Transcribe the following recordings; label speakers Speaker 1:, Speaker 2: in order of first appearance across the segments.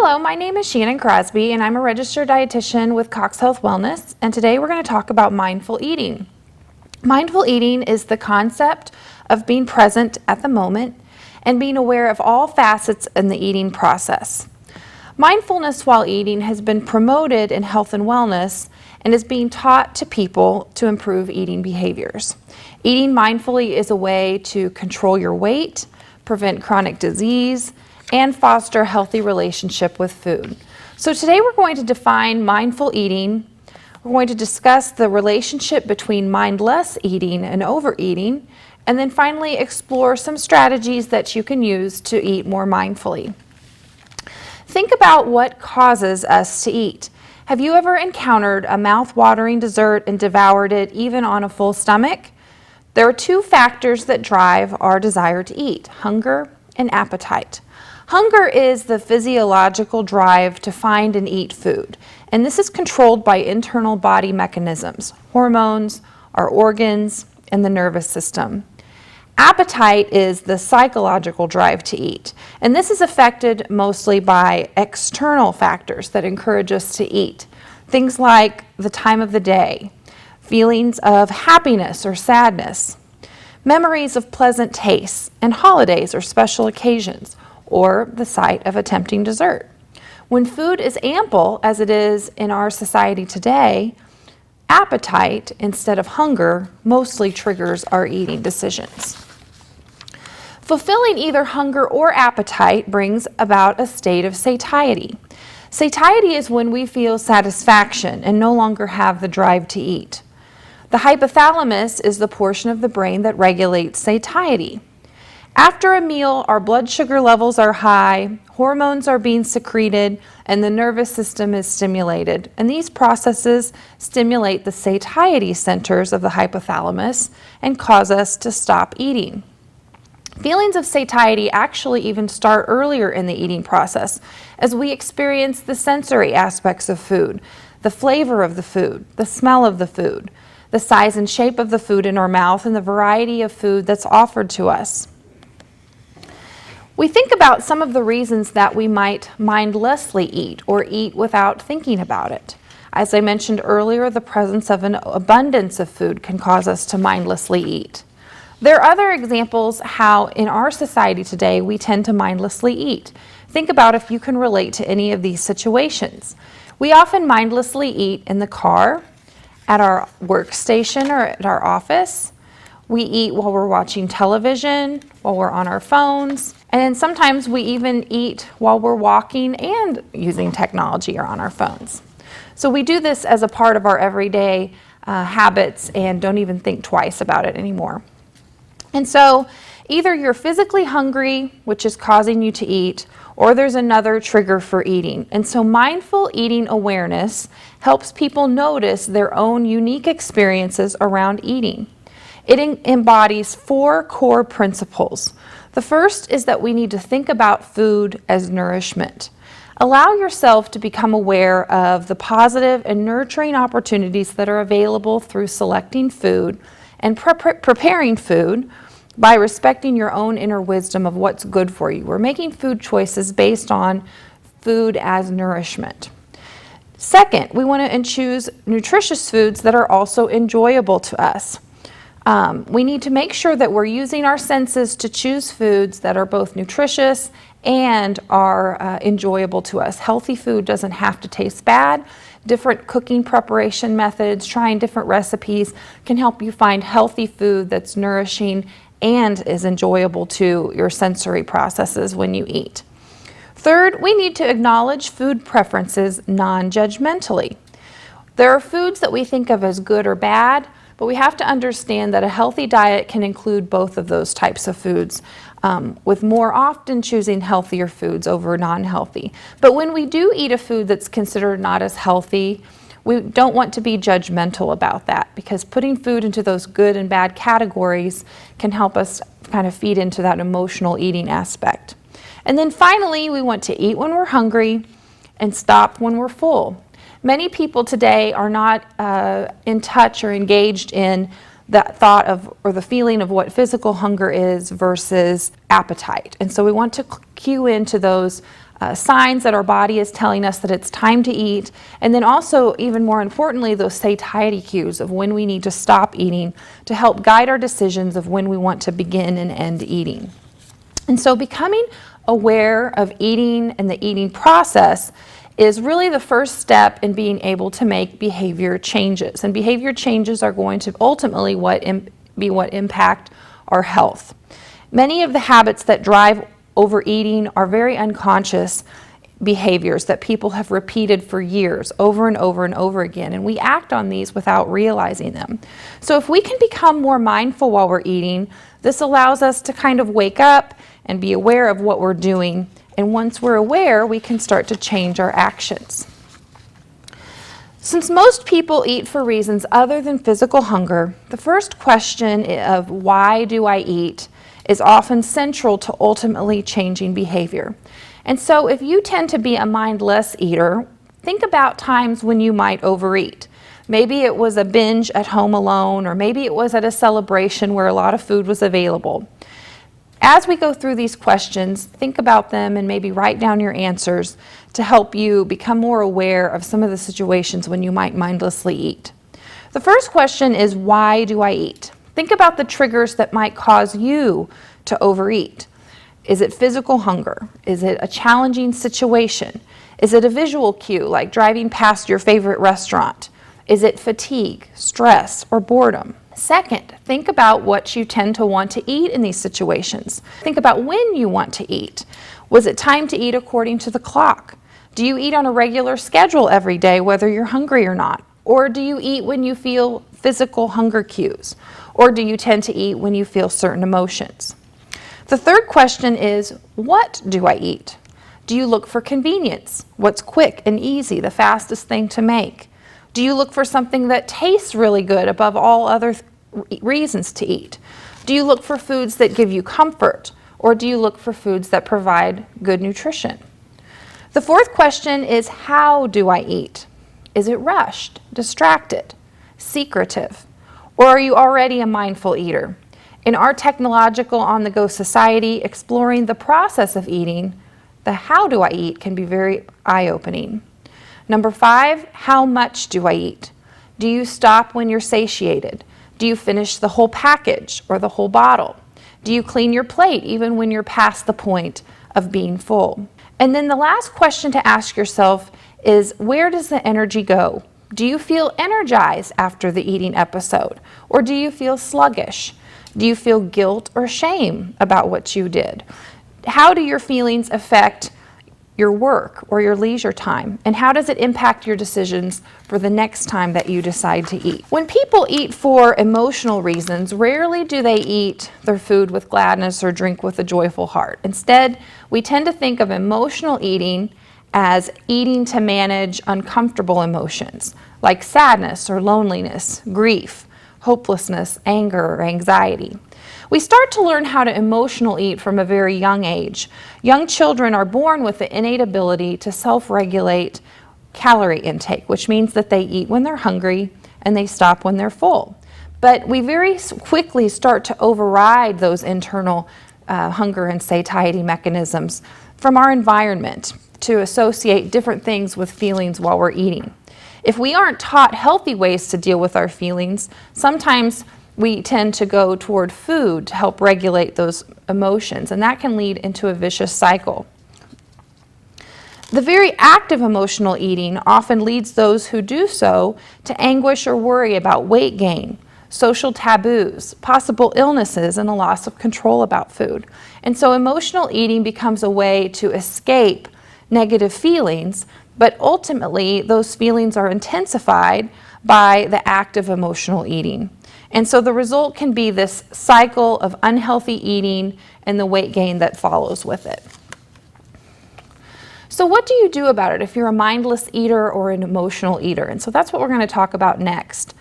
Speaker 1: Hello, my name is Shannon Crosby and I'm a registered dietitian with CoxHealth Wellness, and today we're going to talk about mindful eating. Mindful eating is the concept of being present at the moment and being aware of all facets in the eating process. Mindfulness while eating has been promoted in health and wellness and is being taught to people to improve eating behaviors. Eating mindfully is a way to control your weight, prevent chronic disease, and foster a healthy relationship with food. So today we're going to define mindful eating. We're going to discuss the relationship between mindless eating and overeating, and then finally explore some strategies that you can use to eat more mindfully. Think about what causes us to eat. Have you ever encountered a mouth-watering dessert and devoured it even on a full stomach? There are two factors that drive our desire to eat: hunger and appetite. Hunger is the physiological drive to find and eat food, and this is controlled by internal body mechanisms, hormones, our organs, and the nervous system. Appetite is the psychological drive to eat, and this is affected mostly by external factors that encourage us to eat. Things like the time of the day, feelings of happiness or sadness, memories of pleasant tastes, and holidays or special occasions, or the sight of a tempting dessert. When food is ample, as it is in our society today, appetite instead of hunger mostly triggers our eating decisions. Fulfilling either hunger or appetite brings about a state of satiety. Satiety is when we feel satisfaction and no longer have the drive to eat. The hypothalamus is the portion of the brain that regulates satiety. After a meal, our blood sugar levels are high, hormones are being secreted, and the nervous system is stimulated. And these processes stimulate the satiety centers of the hypothalamus and cause us to stop eating. Feelings of satiety actually even start earlier in the eating process as we experience the sensory aspects of food, the flavor of the food, the smell of the food, the size and shape of the food in our mouth, and the variety of food that's offered to us. We think about some of the reasons that we might mindlessly eat or eat without thinking about it. As I mentioned earlier, the presence of an abundance of food can cause us to mindlessly eat. There are other examples how in our society today we tend to mindlessly eat. Think about if you can relate to any of these situations. We often mindlessly eat in the car, at our workstation, or at our office. We eat while we're watching television, while we're on our phones, and sometimes we even eat while we're walking and using technology or on our phones. So we do this as a part of our everyday habits and don't even think twice about it anymore. And so either you're physically hungry, which is causing you to eat, or there's another trigger for eating. And so mindful eating awareness helps people notice their own unique experiences around eating. It embodies 4 core principles. The first is that we need to think about food as nourishment. Allow yourself to become aware of the positive and nurturing opportunities that are available through selecting food and preparing food by respecting your own inner wisdom of what's good for you. We're making food choices based on food as nourishment. Second, we want to choose nutritious foods that are also enjoyable to us. We need to make sure that we're using our senses to choose foods that are both nutritious and are enjoyable to us. Healthy food doesn't have to taste bad. Different cooking preparation methods, trying different recipes can help you find healthy food that's nourishing and is enjoyable to your sensory processes when you eat. Third, we need to acknowledge food preferences non-judgmentally. There are foods that we think of as good or bad, but we have to understand that a healthy diet can include both of those types of foods, with more often choosing healthier foods over non-healthy. But when we do eat a food that's considered not as healthy, we don't want to be judgmental about that, because putting food into those good and bad categories can help us kind of feed into that emotional eating aspect. And then finally, we want to eat when we're hungry and stop when we're full. Many people today are not in touch or engaged in that thought of or the feeling of what physical hunger is versus appetite. And so we want to cue into those signs that our body is telling us that it's time to eat, and then also, even more importantly, those satiety cues of when we need to stop eating to help guide our decisions of when we want to begin and end eating. And so becoming aware of eating and the eating process is really the first step in being able to make behavior changes. And behavior changes are going to ultimately be what impact our health. Many of the habits that drive overeating are very unconscious behaviors that people have repeated for years, over and over and over again, and we act on these without realizing them. So if we can become more mindful while we're eating, this allows us to kind of wake up and be aware of what we're doing, and once we're aware, we can start to change our actions. Since most people eat for reasons other than physical hunger, the first question of why do I eat is often central to ultimately changing behavior. And so if you tend to be a mindless eater, think about times when you might overeat. Maybe it was a binge at home alone, or maybe it was at a celebration where a lot of food was available. As we go through these questions, think about them and maybe write down your answers to help you become more aware of some of the situations when you might mindlessly eat. The first question is, why do I eat? Think about the triggers that might cause you to overeat. Is it physical hunger? Is it a challenging situation? Is it a visual cue, like driving past your favorite restaurant? Is it fatigue, stress, or boredom? Second, think about what you tend to want to eat in these situations. Think about when you want to eat. Was it time to eat according to the clock? Do you eat on a regular schedule every day, whether you're hungry or not? Or do you eat when you feel physical hunger cues? Or do you tend to eat when you feel certain emotions? The third question is, what do I eat? Do you look for convenience? What's quick and easy, the fastest thing to make? Do you look for something that tastes really good above all other reasons to eat? Do you look for foods that give you comfort? Or do you look for foods that provide good nutrition? The fourth question is, how do I eat? Is it rushed, distracted, secretive? Or are you already a mindful eater? In our technological on-the-go society, exploring the process of eating, the how do I eat can be very eye-opening. Number 5, how much do I eat? Do you stop when you're satiated? Do you finish the whole package or the whole bottle? Do you clean your plate even when you're past the point of being full? And then the last question to ask yourself is, where does the energy go? Do you feel energized after the eating episode? Or do you feel sluggish? Do you feel guilt or shame about what you did? How do your feelings affect your work or your leisure time? And how does it impact your decisions for the next time that you decide to eat? When people eat for emotional reasons, rarely do they eat their food with gladness or drink with a joyful heart. Instead, we tend to think of emotional eating as eating to manage uncomfortable emotions like sadness or loneliness, grief, hopelessness, anger, or anxiety. We start to learn how to emotional eat from a very young age. Young children are born with the innate ability to self-regulate calorie intake, which means that they eat when they're hungry and they stop when they're full. But we very quickly start to override those internal hunger and satiety mechanisms from our environment to associate different things with feelings while we're eating. If we aren't taught healthy ways to deal with our feelings, sometimes we tend to go toward food to help regulate those emotions, and that can lead into a vicious cycle. The very act of emotional eating often leads those who do so to anguish or worry about weight gain, social taboos, possible illnesses, and a loss of control about food. And so emotional eating becomes a way to escape negative feelings, but ultimately those feelings are intensified by the act of emotional eating. And so the result can be this cycle of unhealthy eating and the weight gain that follows with it. So what do you do about it if you're a mindless eater or an emotional eater? And so that's what we're going to talk about next.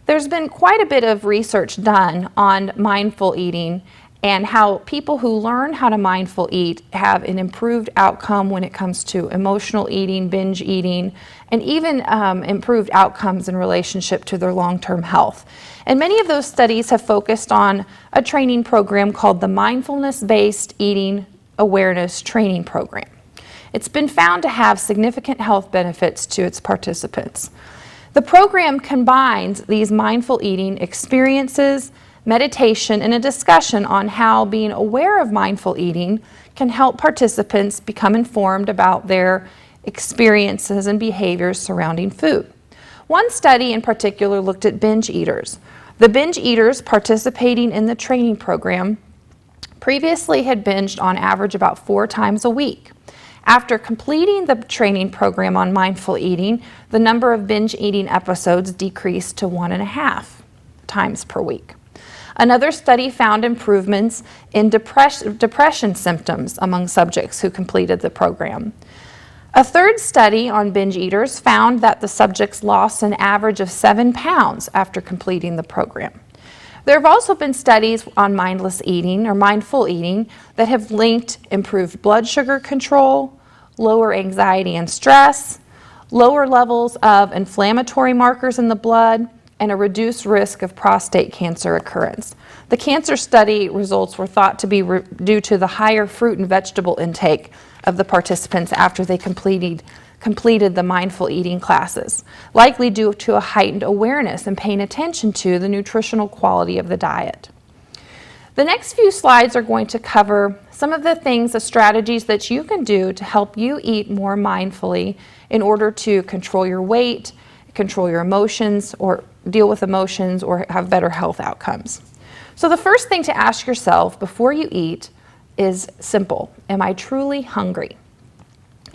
Speaker 1: There's been quite a bit of research done on mindful eating and how people who learn how to mindful eat have an improved outcome when it comes to emotional eating, binge eating, and even improved outcomes in relationship to their long-term health. And many of those studies have focused on a training program called the Mindfulness-Based Eating Awareness Training Program. It's been found to have significant health benefits to its participants. The program combines these mindful eating experiences, meditation, and a discussion on how being aware of mindful eating can help participants become informed about their experiences and behaviors surrounding food. One study in particular looked at binge eaters. The binge eaters participating in the training program previously had binged on average about 4 times a week. After completing the training program on mindful eating, the number of binge eating episodes decreased to 1.5 times per week. Another study found improvements in depression symptoms among subjects who completed the program. A third study on binge eaters found that the subjects lost an average of 7 pounds after completing the program. There have also been studies on mindless eating or mindful eating that have linked improved blood sugar control, lower anxiety and stress, lower levels of inflammatory markers in the blood, and a reduced risk of prostate cancer occurrence. The cancer study results were thought to be due to the higher fruit and vegetable intake of the participants after they completed the mindful eating classes, likely due to a heightened awareness and paying attention to the nutritional quality of the diet. The next few slides are going to cover some of the things, the strategies that you can do to help you eat more mindfully in order to control your weight, control your emotions, or deal with emotions, or have better health outcomes. So the first thing to ask yourself before you eat is simple. Am I truly hungry?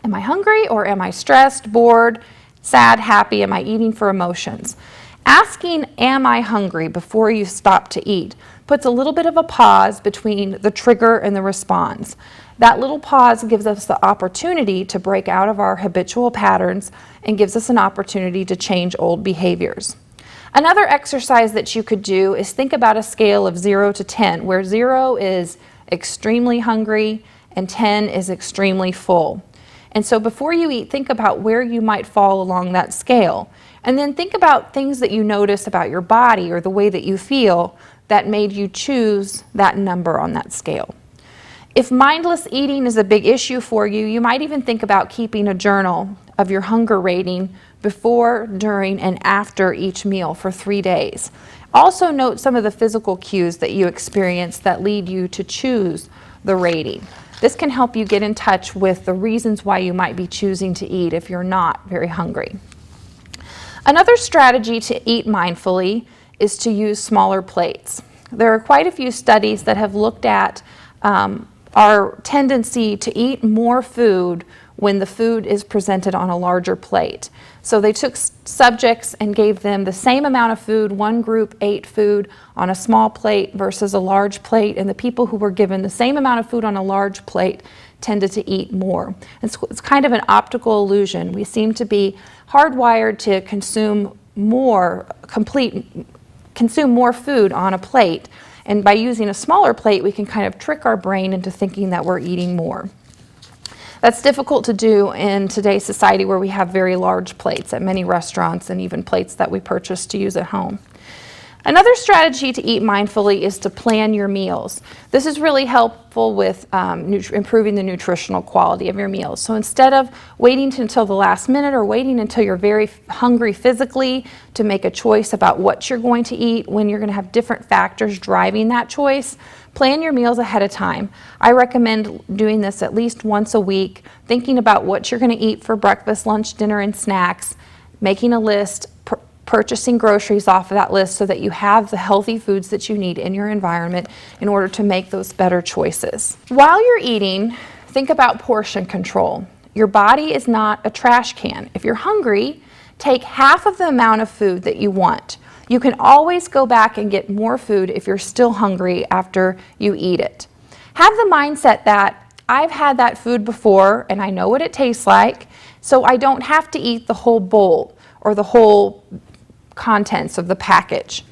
Speaker 1: Am I hungry, or am I stressed, bored, sad, happy? Am I eating for emotions? Asking, am I hungry, before you stop to eat puts a little bit of a pause between the trigger and the response. That little pause gives us the opportunity to break out of our habitual patterns and gives us an opportunity to change old behaviors. Another exercise that you could do is think about a scale of 0 to 10, where 0 is extremely hungry and 10 is extremely full. And so before you eat, think about where you might fall along that scale. And then think about things that you notice about your body or the way that you feel that made you choose that number on that scale. If mindless eating is a big issue for you, you might even think about keeping a journal of your hunger rating before, during, and after each meal for 3 days. Also note some of the physical cues that you experience that lead you to choose the rating. This can help you get in touch with the reasons why you might be choosing to eat if you're not very hungry. Another strategy to eat mindfully is to use smaller plates. There are quite a few studies that have looked at our tendency to eat more food when the food is presented on a larger plate. So they took subjects and gave them the same amount of food. One group ate food on a small plate versus a large plate, and the people who were given the same amount of food on a large plate tended to eat more. It's kind of an optical illusion. We seem to be hardwired to consume more food on a plate, and by using a smaller plate we can kind of trick our brain into thinking that we're eating more. That's difficult to do in today's society where we have very large plates at many restaurants and even plates that we purchase to use at home. Another strategy to eat mindfully is to plan your meals. This is really helpful with improving the nutritional quality of your meals. So instead of waiting until the last minute or waiting until you're very hungry physically to make a choice about what you're going to eat, when you're going to have different factors driving that choice, plan your meals ahead of time. I recommend doing this at least once a week, thinking about what you're going to eat for breakfast, lunch, dinner, and snacks, making a list, purchasing groceries off of that list so that you have the healthy foods that you need in your environment in order to make those better choices. While you're eating, think about portion control. Your body is not a trash can. If you're hungry, take half of the amount of food that you want. You can always go back and get more food if you're still hungry after you eat it. Have the mindset that I've had that food before and I know what it tastes like, so I don't have to eat the whole bowl or the whole contents of the package.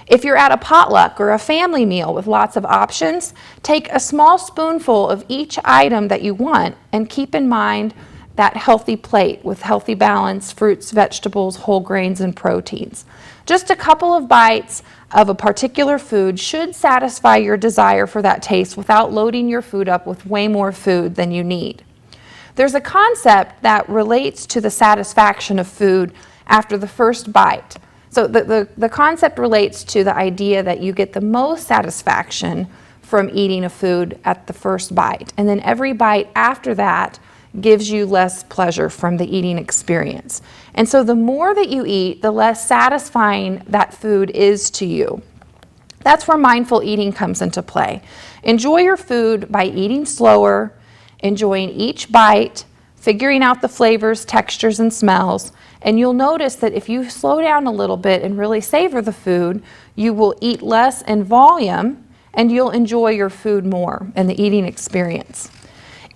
Speaker 1: If you're at a potluck or a family meal with lots of options, take a small spoonful of each item that you want and keep in mind that healthy plate with healthy balance, fruits, vegetables, whole grains, and proteins. Just a couple of bites of a particular food should satisfy your desire for that taste without loading your food up with way more food than you need. There's a concept that relates to the satisfaction of food after the first bite. So the concept relates to the idea that you get the most satisfaction from eating a food at the first bite. And then every bite after that gives you less pleasure from the eating experience. And so the more that you eat, the less satisfying that food is to you. That's where mindful eating comes into play. Enjoy your food by eating slower, enjoying each bite, figuring out the flavors, textures, and smells. And you'll notice that if you slow down a little bit and really savor the food, you will eat less in volume and you'll enjoy your food more and the eating experience.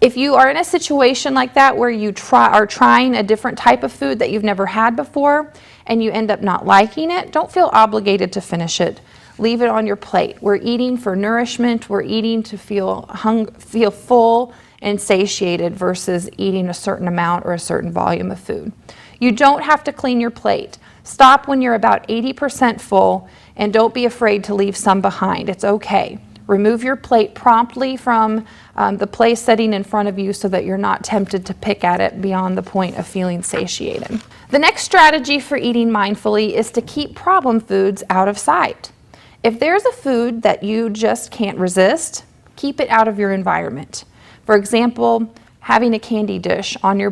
Speaker 1: If you are in a situation like that where you are trying a different type of food that you've never had before and you end up not liking it, don't feel obligated to finish it. Leave it on your plate. We're eating for nourishment. We're eating to feel full and satiated versus eating a certain amount or a certain volume of food. You don't have to clean your plate. Stop when you're about 80% full and don't be afraid to leave some behind. It's okay. Remove your plate promptly from the place setting in front of you so that you're not tempted to pick at it beyond the point of feeling satiated. The next strategy for eating mindfully is to keep problem foods out of sight. If there's a food that you just can't resist, keep it out of your environment. For example, having a candy dish on your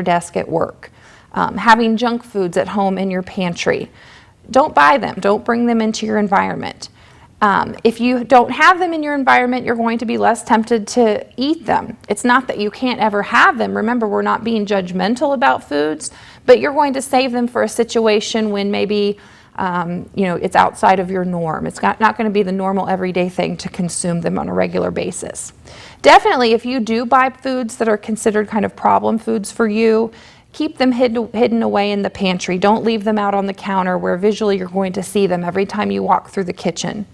Speaker 1: desk at work, having junk foods at home in your pantry. Don't buy them. Don't bring them into your environment. If you don't have them in your environment, you're going to be less tempted to eat them. It's not that you can't ever have them. Remember, we're not being judgmental about foods, but you're going to save them for a situation when maybe it's outside of your norm. It's not going to be the normal everyday thing to consume them on a regular basis. Definitely, if you do buy foods that are considered kind of problem foods for you, keep them hidden away in the pantry. Don't leave them out on the counter where visually you're going to see them every time you walk through the kitchen.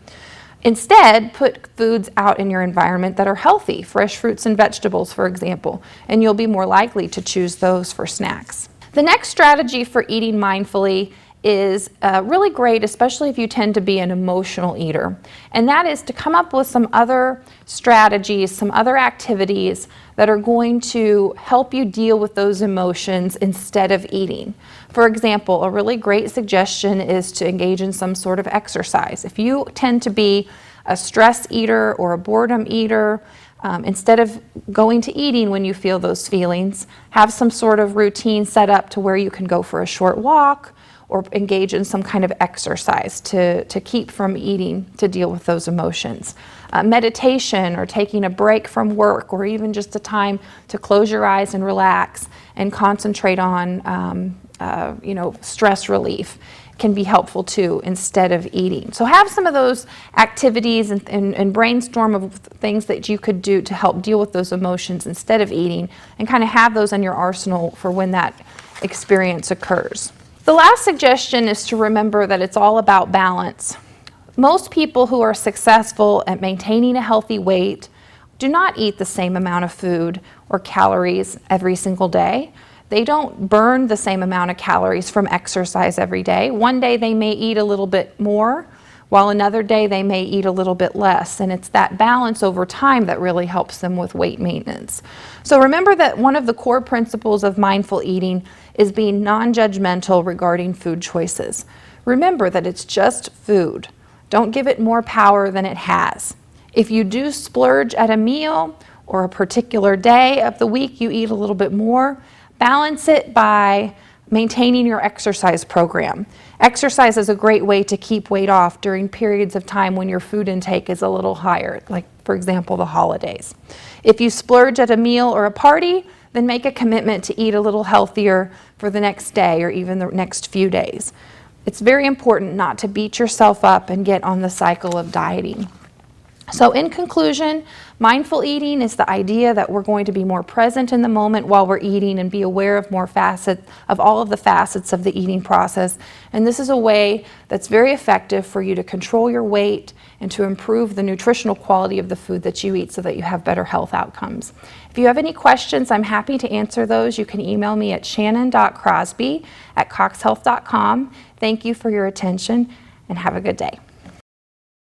Speaker 1: Instead, put foods out in your environment that are healthy, fresh fruits and vegetables, for example, and you'll be more likely to choose those for snacks. The next strategy for eating mindfully is really great, especially if you tend to be an emotional eater. And that is to come up with some other strategies, some other activities that are going to help you deal with those emotions instead of eating. For example, a really great suggestion is to engage in some sort of exercise. If you tend to be a stress eater or a boredom eater, instead of going to eating when you feel those feelings, have some sort of routine set up to where you can go for a short walk or engage in some kind of exercise to keep from eating to deal with those emotions. Meditation or taking a break from work or even just a time to close your eyes and relax and concentrate on stress relief can be helpful too instead of eating. So have some of those activities and brainstorm of things that you could do to help deal with those emotions instead of eating and kind of have those in your arsenal for when that experience occurs. The last suggestion is to remember that it's all about balance. Most people who are successful at maintaining a healthy weight do not eat the same amount of food or calories every single day. They don't burn the same amount of calories from exercise every day. One day they may eat a little bit more, while another day they may eat a little bit less. And it's that balance over time that really helps them with weight maintenance. So remember that one of the core principles of mindful eating is being non-judgmental regarding food choices. Remember that it's just food. Don't give it more power than it has. If you do splurge at a meal or a particular day of the week you eat a little bit more, balance it by maintaining your exercise program. Exercise is a great way to keep weight off during periods of time when your food intake is a little higher, like for example the holidays. If you splurge at a meal or a party, then make a commitment to eat a little healthier for the next day or even the next few days. It's very important not to beat yourself up and get on the cycle of dieting. So in conclusion, mindful eating is the idea that we're going to be more present in the moment while we're eating and be aware of all of the facets of the eating process. And this is a way that's very effective for you to control your weight and to improve the nutritional quality of the food that you eat so that you have better health outcomes. If you have any questions, I'm happy to answer those. You can email me at shannon.crosby@coxhealth.com. Thank you for your attention and have a good day.